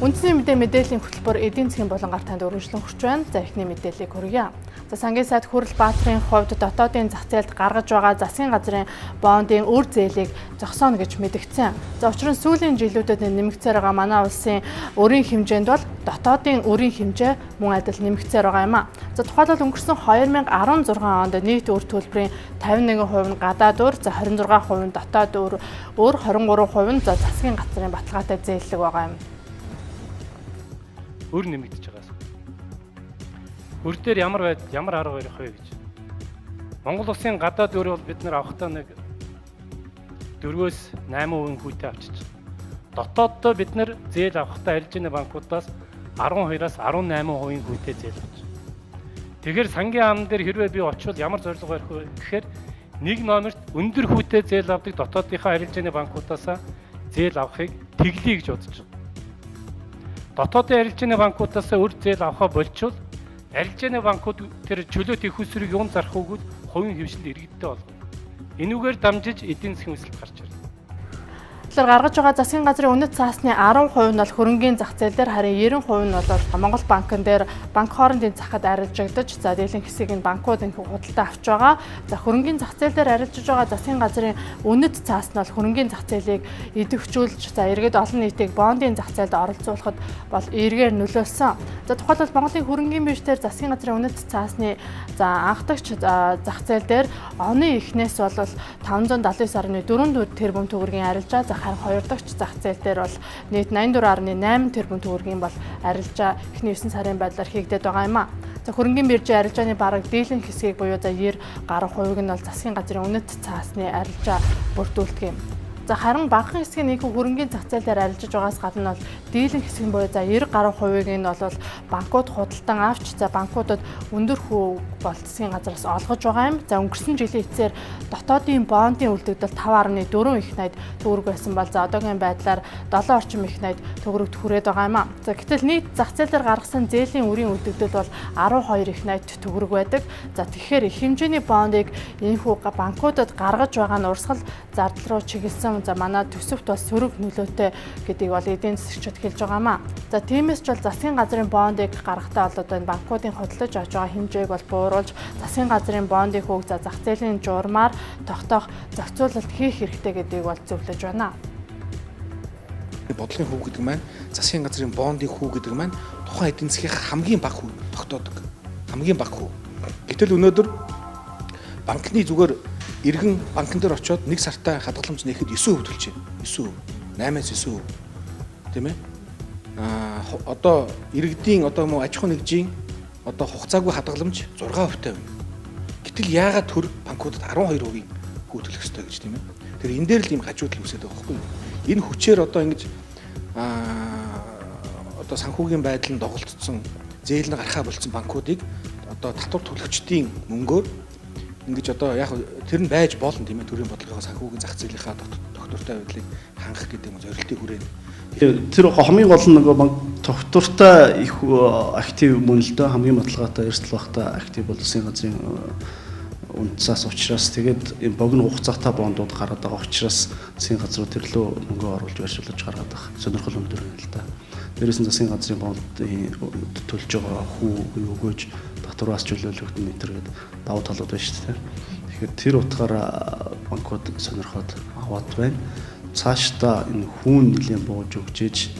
Үндэсний мэдээллийн хөтөлбөр эдийн засгийн болон гар танд өргөжлөн хүрч байна. За эхний мэдээллийг хүргье. За сангийн сайд Хүрэл Баатарын хувьд дотоодын зах зээлд гаргаж байгаа засгийн газрын бондын үр зээлийг зогсооно гэж мэдгдсэн. За учир нь сүүлийн жилүүдэд нэмэгцээр байгаа манай улсын өрийн хэмжээнд бол дотоодын өрийн хэмжээ мөн адил нэмэгцээр байгаа юм а. За тухайлбал өнгөрсөн 2016 онд нийт үр төлбөрийн 51% нь гадаад үр, за 26% нь дотоод үр, 23% нь за засгийн газрын баталгаатай зээллэг байгаа юм. Өр нэмэгдэж байгаас. Өр дээр ямар арга барих вэ гэж. Монгол улсын гадаад өр бол бид нар авахдаа нэг 4-8% хүүтэй авчиж. Дотооддоо бид нар зээл авахдаа арилжааны банкудаас 12-аас 18% хүүтэй зээл авч. Тэгэхээр сангийн ам дээр хэрвээ би очивол ямар зорилго барих вэ гэхээр нэг номерт өндөр хүүтэй зээл авдаг дотоодынхаа арилжааны банкудаас зээл авахыг тэглэе гэж бодож байна. Дотоодын арилжааны банкудаас өр зээл авахаа болчвол арилжааны банкуд тэр чөлөөт их усрыг юун зарах үгүүд хувийн хөвшилд иргэдтэй болгоно. Энүүгээр дамжиж эдийн засгийн өсөлт гарч ирнэ. Гаргаж байгаа засгийн газрын үнэт цаасны 10% нь бол хөрөнгийн зах зээл дээр, харин 90% нь бол Монгол банкн дээр банк хоорондын захад арилжагдаж, за дийлэн хэсгийг нь банкуд энэхүү худалдаа авч байгаа. За хөрөнгийн зах зээл дээр арилжиж байгаа засгийн газрын үнэт цаас нь бол хөрөнгийн зах зээлийг идэвхжүүлж, за иргэд олон нийтийг бондын зах зээлд оролцуулахад бол эргээр нөлөөлсөн. За тухайлбал Монголын хөрөнгийн биржээр засгийн газрын үнэт цаасны за анхдагч зах зээл дээр оны эхнээс бол 579.4 тэрбум төгрөгийн арилжаа, харин хоёр дахь зах зээл дээр бол нийт 84.8 тэрбум төгрөгийн бол арилжаа эхний 9 сарын байдлаар хийгдээд байгаа юм а. За хөрөнгийн биржийн арилжааны бараг дийлэн хэсгийг буюу за 90 гаруй хувийг нь бол засгийн газрын үнэт цаасны арилжаа бүрдүүлдэг юм. За харин багахан хэсгийн нэг хөрөнгийн зах зээл дээр арилжиж байгаас гадна бол дийлэн хэсэг нь буюу за 90 гаруй хувийг нь бол банкуд худалдан авч, за банкудад өндөр хүү бол засгийн газраас олгож байгаа юм. За өнгөрсөн жилийн эцээр дотоодын бондын үлдэгдэл 5.4 их найд төгрөг байсан бол за одоогийн байдлаар 7 орчим их найд төгрөгт хүрээд байгаа юм а. За гэтэл нийт зах зээл дээр гаргасан зээлийн үрийн үлдэгдэл бол 12 их найд төгрөг байдаг. За тэгэхээр их хэмжээний бондыг энэхүү банкудад гаргаж байгаа нь урсгал зардал руу чиглэсэн. За манай төсөвт бас сөрөг нөлөөтэй гэдгийг бол эдийн засгчид хэлж байгаа юм а. За тиймээс ч бол засгийн газрын бондыг гаргахтаа бол одоо энэ банкуудын хөдөлж авч байгаа хэмжээг бол бууруулж, засгийн газрын бондын хүүг за зах зээлийн журмаар тогтоох зохицуулалт хийх хэрэгтэй гэдгийг бол зөвлөж байна. Бодлогын хүү гэдэг маань засгийн газрын бондын хүү гэдэг маань тухайн эдийн засгийн хамгийн бага хүү тогтоодог. Хамгийн бага хүү. Гэтэл өнөөдөр банкны зүгээр иргэн банкн дээр очиод нэг сартаа хадгаламж нээхэд 9% төлж байна. 9%, 8-9%. Тийм ээ? Одоо иргэдийн одоо мөн аж ахуй нэгжийн одоо хугацаагүй хадгаламж 6% байна. Гэтэл яагаад төр банкудад 12% хүү төлөх ёстой гэж тийм ээ? Тэр энэ дээр л ийм хажуудлал үүсээд байгаа байхгүй юу? Энэ хүчээр одоо ингэж одоо санхүүгийн байдал нь доголдсон, зээл нь гарахаа болцсон банкуудыг одоо татвар төлөгчдийн мөнгөөр ингэж одоо яг тэр нь байж болно тийм ээ, төрийн бодлогоо санхүүгийн зах зээлийнхаа тогтвортой байдлыг хангах гэдэг нь зорилтыг хүрээв. Тэр хамгийн гол нь нөгөө банк тогтвортой их актив мөн л дөө, хамгийн баталгаатай эрсдэл багтай актив бол засгийн газрын үндэсээс учраас тэгээд энэ богино хугацаатай бондууд гараад байгаа учраас засгийн газрууд төрлөө мөнгө оруулж барьжуулж гаргаад байгаа сонирхол өндөр юм л да. Дээрээс нь засгийн газрын бондын төлж байгаа хүү өгөөж татвараас чөлөөлөгдөн мэтэргээд давуу талууд байна шүү дээ. Тэгэхээр тэр утгаараа банкуд сонирхоод аваад байна. Цаашдаа энэ хүүн нэлийн бууж өгчээж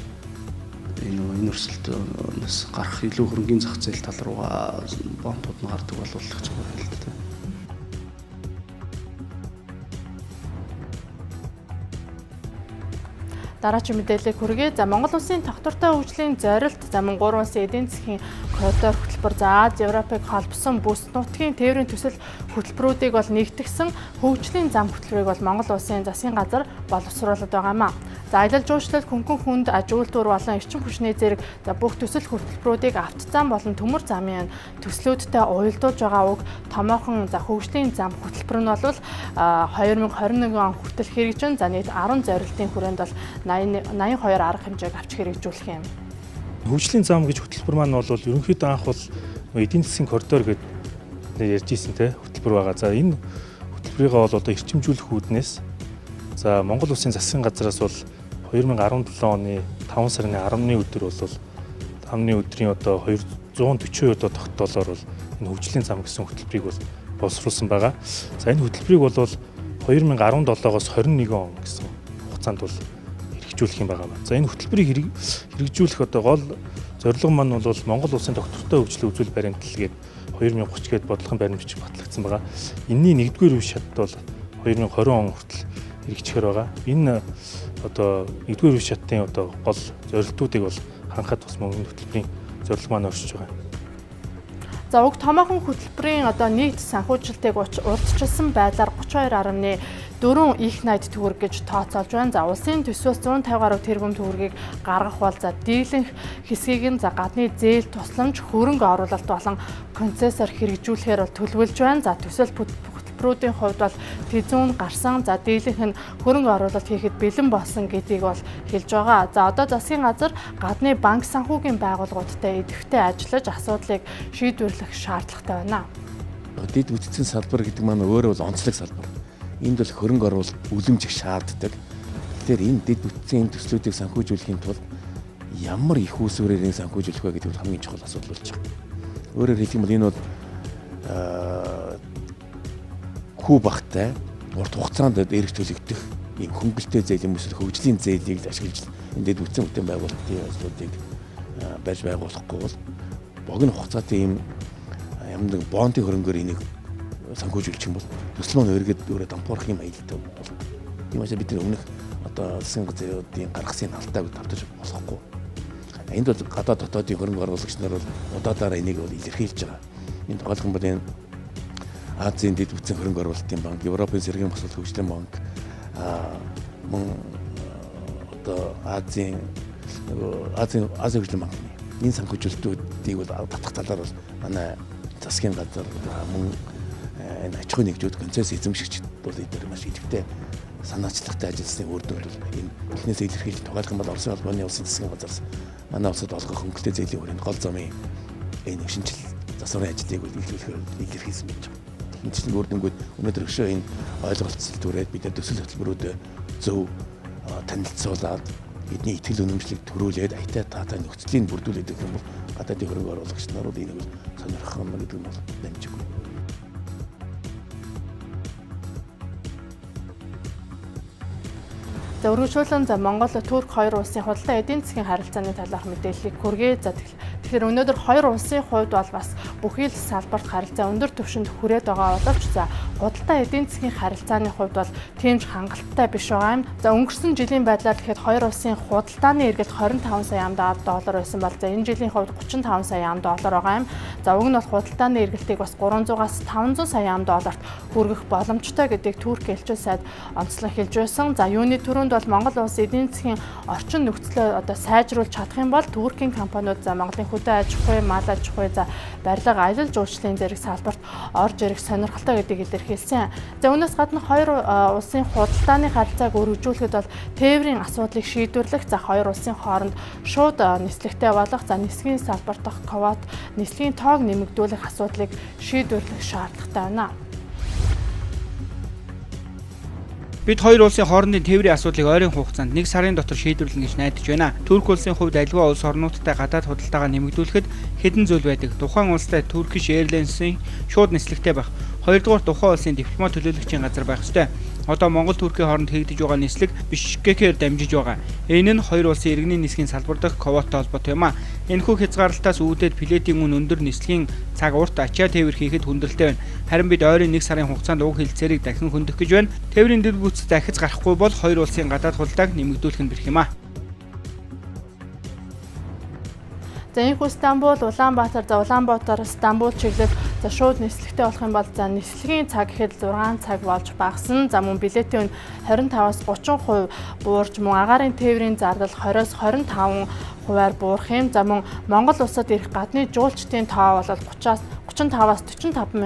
энэ өрсөлдөөс гарах илүү хөрөнгөний зах зээл тал руугаа бондууд нь гардаг болов л гэж байна л дээ. Дараагийн мэдээллийг хүргэе. За Монгол улсын тогтвортой хөгжлийн зорилт за мөн 3 улсын эдийн засгийн коридор хөтөлбөр за Аз Европыг холбосон бүс нутгийн тээврийн төсөл хөтөлбөрүүдийг бол нэгтгэсэн хөгжлийн зам хөтөлбөрийг бол Монгол улсын засгийн газар боловсруулад байгаа юм а. За аялал жуулчлал, хөнгөн хүнд, аж үйлдвэр болон эрчим хүчний зэрэг за бүх төсөл хөтөлбөрүүдийг автозам болон төмөр замын төслүүдтэй уялдуулж байгаа уг томоохон за хөгжлийн зам хөтөлбөр нь бол 2021 он хүртэл хэрэгжин за нийт 10 зорилтын хүрээнд бол 82 арга хэмжээг авч хэрэгжүүлэх юм. Хөгжлийн зам гэж хөтөлбөр маань бол ерөнхийдөө анх бол эдийн засгийн коридор гэдэг ярьж ирсэн те хөтөлбөр байгаа. За энэ хөтөлбөрийг бол одоо эрчимжүүлэх үүднээс за Монгол улсын засгийн газраас бол 2017 оны 5 сарын 10-ны өдөр бол 5-ны өдрийн одоо 240% одоо тогтоолоор бол энэ хөгжлийн зам гэсэн хөтөлбөрийг бол боловсруулсан байгаа. За энэ хөтөлбөрийг бол 2017-оос 21 он гэсэн хугацаанд бол хэрэгжүүлэх юм байгаа. За энэ хөтөлбөрийг хэрэгжүүлэх одоо гол зорилго маань бол Монгол улсын доктортой хөгжлийн үзүүл баримтлал гээд 2030 гээд бодлогын баримт бичиг батлагдсан байгаа. Энэний 1-р үе шатд бол 2020 он хүртэл хэрэгжихээр байгаа. Энэ одоо 1-р үе шатын одоо гол зорилтуудыг бол хангахад бас мөнгөний хөтөлбөрийн зорилго маань оршиж байгаа. За уг томоохон хөтөлбөрийн одоо нийт санхүүжилтийг урьдчилсан байдлаар 32.4 их найд төгрөг гэж тооцоолж байна. За улсын төсвөөс 150 гаруй тэрбум төгрөгийг гаргах бол за дийлэнх хэсгийг нь за гадны зээл тусламж хөрөнгө оруулалт болон концессор хэрэгжүүлэхээр бол төлөвлөж байна. За төсөл хөтөлбөрүүдийн хувьд бол тэзүүн гарсан за дийлэнх нь хөрөнгө оруулалт хийхэд бэлэн болсон гэдгийг бол хэлж байгаа. За одоо засгийн газар гадны банк санхүүгийн байгууллагуудтай идэвхтэй ажиллаж асуудлыг шийдвэрлэх шаардлагатай байна. Дэд бүтцийн салбар гэдэг маань өөрөө бол онцлог салбар. Энд бол хөрөнгө оруулалт үлэмж их шаарддаг. Тэгэхээр энэ дэд бүтцийн төслүүдийг санхүүжүүлэхийн тулд ямар их үүсвэрээр санхүүжүүлэх вэ гэдэг бол хамгийн чухал асуудал болж байгаа. Өөрөөр хэлэх юм бол энэ бол хүү багтай урт хугацаанд эрх төлөгдөх ийм хөнгөлтэй зээл юм эсвэл хөгжлийн зээлийг ашиглаж энэ дэд бүтцийн бүтээн байгуулалтын ажлуудыг байж байгуулахгүй бол богино хугацаатай ийм ямар нэг бондын хөрөнгөөр энийг санхүүжүүлчих юм бол төсөл маань өргөд өөрөө дампуурах юм аюултай болно. Тийм учраас бид нар өмнөх одоо засгийн газрын гаргасан алтайг давтаж болохгүй. Энд бол гадаад дотоодын хөрөнгө оруулагч нар бол удаадараа энийг бол илэрхийлж байгаа. Энд тоолох юм бол энэ Азийн дэд бүтцийн хөрөнгө оруулалтын банк, Европын сэргээн босрол хөгжлийн банк, мөн одоо Азийн хөгжлийн банкны энэ санхүүжилтүүдийг бол татах талаар бол манай засгийн газар мөн энэ аж ахуйн нэгжүүд концесс эзэмшигчд бол эдгээр маш идэвхтэй санаачлагтай ажилласны үр дүнд бол энэ эхнээс илэрхийлж тоогоох юм бол Оросын улбаны улсын засгийн газраас манай улсад олгох хөнгөлтэй зээлийн хүрээнд гол замын энэ шинжил засварын ажлыг бол илэрхийлсэн байж байгаа. Энэ чинь үр дүнгууд өнөөдөр өшөө энэ ойлголцол түрээд бид төсөл хөтөлбөрүүд зөв танилцуулаад бидний итгэл үнэмшлийг төрүүлээд аятаа таатай нөхцөлийг бүрдүүлээд гэх юм бол гадаадын хөрөнгө оруулагч нар бол энийг сонирхох юм гэдэг нь бол дамжиггүй. За өргөжлүүлэн за Монгол Турк хоёр улсын худалдаа эдийн засгийн харилцааны талаарх мэдээллийг хүргэе. За тэгэхээр өнөөдөр хоёр улсын хувьд бол бас бүхий л салбарт харилцаа өндөр түвшинд хүрээд байгаа боловч за худалдаа эдийн засгийн харилцааны хувьд бол тиймж хангалттай биш байгаа юм. За өнгөрсөн жилийн байдлаар гэхэд хоёр улсын худалдааны эргэлт 25 сая $, байсан бол за энэ жилийн хувьд 35 сая $, байгаа юм. За уг нь бол худалдааны эргэлтийг бас 300-аас 500 сая $-т хүргэх боломжтой гэдгийг Турк элчин сайд онцлон хэлж байсан. За юуны түрүүнд бол Монгол улс эдийн засгийн орчин нөхцөлөө одоо сайжруулж чадах юм бол Туркийн компаниуд за Монголын хөдөө аж ахуй, мал аж ахуй, за барилга, аялал жуулчлалын зэрэг салбарт орж ирэх сонирхолтой гэдгийг илэрхийлсэн. За үүнээс гадна хоёр улсын худалдааны харилцааг өргөжүүлэхэд бол тээврийн асуудлыг шийдвэрлэх, за хоёр улсын хооронд шууд нислэгтэй болох, за нисгийн салбарт дах квот нислийн тоог нэмэгдүүлэх асуудлыг шийдвэрлэх шаардлагатай байна. Бид хоёр улсын хоорондын тээврийн асуудлыг ойрын хугацаанд 1 сарын дотор шийдвэрлэнэ гэж найдаж байна. Турк улсын хувьд аливаа улс орнуудтай гадаад худалдаагаа нэмэгдүүлэхэд хэдэн зүйл байдаг. Тухайн улстай Turkish Airlines-ийн шууд нислэгтэй байх. Хоёрдугаар тухайн улсын дипломат төлөөлөгчийн газар байх ёстой. Одоо Монгол Туркийн хооронд хийгдэж байгаа нислэг Бишкекээр дамжиж байгаа. Энэ нь хоёр улсын иргэний нисгийн салбар дахь квоттой холбоотой юм а. Энэхүү хязгаарлалтаас үүдээд билетийн үн өндөр нислэгийн цаг урт ачаа тээвэр хийхэд хүндрэлтэй байна. Харин бид ойрын 1 сарын хугацаанд уг хэлцээрийг дахин хөндөх гэж байна. Тээврийн дэд бүтц дахиж гарахгүй бол хоёр улсын гадаад худалдааг нэмэгдүүлэх нь бэрх юм а. За энэхүү Стамбул, Улаанбаатар, за Улаанбаатар, Стамбул чиглэл за шууд нислэгтэй болох юм бол за нислэгийн цаг гэхэд 6 цаг болж багасна. За мөн билетийн үн 25-аас 30% буурж мөн агаарын тээврийн зардал 20-оос 25% буурах юм. За мөн Монгол улсад ирэх гадны жуулчдын тоо бол 35-аас 45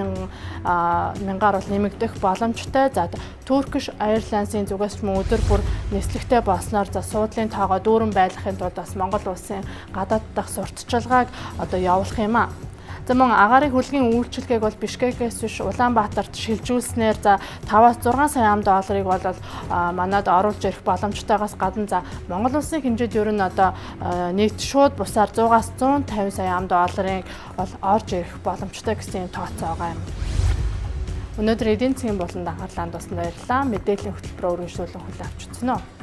мянгаар бол нэмэгдэх боломжтой. За Turkish Airlines-ийн зүгээс мөн өдөр бүр нислэгтэй болсноор за суудлын тоогоо дүүрэн байлгахын тулд бас Монгол улсын гадаад дахь сурталчилгааг одоо явуулах юм а. За мөн агаарын хөлгийн үйлчлэгийг бол Бишкекээс биш Улаанбаатарт шилжүүлснээр за 5-6 сая $5 бол манад оруулж ирэх боломжтойгоос гадна за Монгол улсын хэмжээд ер нь одоо нийт шууд бусаар 100-аас 150 сая $5 бол орж ирэх боломжтой гэсэн тооцоо байгаа юм. Өнөөдөр эдийн засгийн болонд анхаарлаа хандуулсанд баярлалаа. Мэдээллийн хөтөлбөрөөр үргэлжлүүлэн хүлээн авч үзсэн үү?